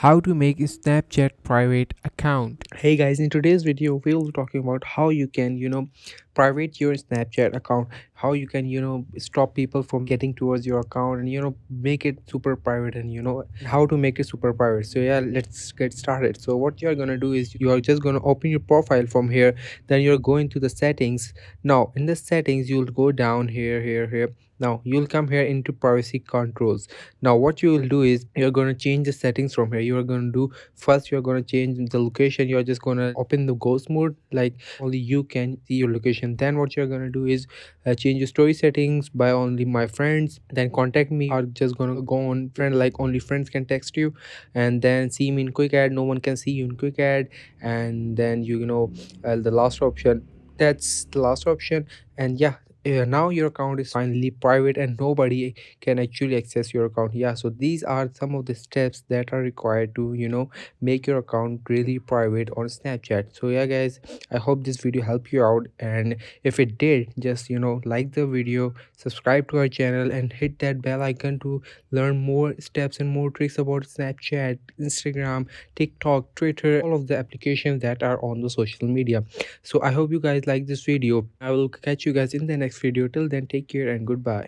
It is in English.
How to make a Snapchat private account. Hey guys, in today's video we'll be talking about how you can private your Snapchat account, how you can stop people from getting towards your account and make it super private, and how to make it super private. So yeah, let's get started. So what you're gonna do is you are just gonna open your profile from here, then you're going to the settings. Now in the settings you'll go down here. Now you'll come here into privacy controls. Now what you will do is you're going to change the settings from here. You're going to do first, you're going to change the location. You're just going to open the ghost mode, like only you can see your location. Then what you're going to do is change your story settings by only my friends, then contact me are just going to go on friend, like only friends can text you, and then see me in quick add, no one can see you in quick add. And then the last option, that's the last option. And yeah, now your account is finally private and nobody can actually access your account. Yeah, so these are some of the steps that are required to make your account really private on Snapchat. So yeah guys, I hope this video helped you out, and if it did, just like the video, subscribe to our channel, and hit that bell icon to learn more steps and more tricks about Snapchat, Instagram, TikTok, Twitter, all of the applications that are on the social media. So I hope you guys like this video. I will catch you guys in the next video. Till then, take care and goodbye.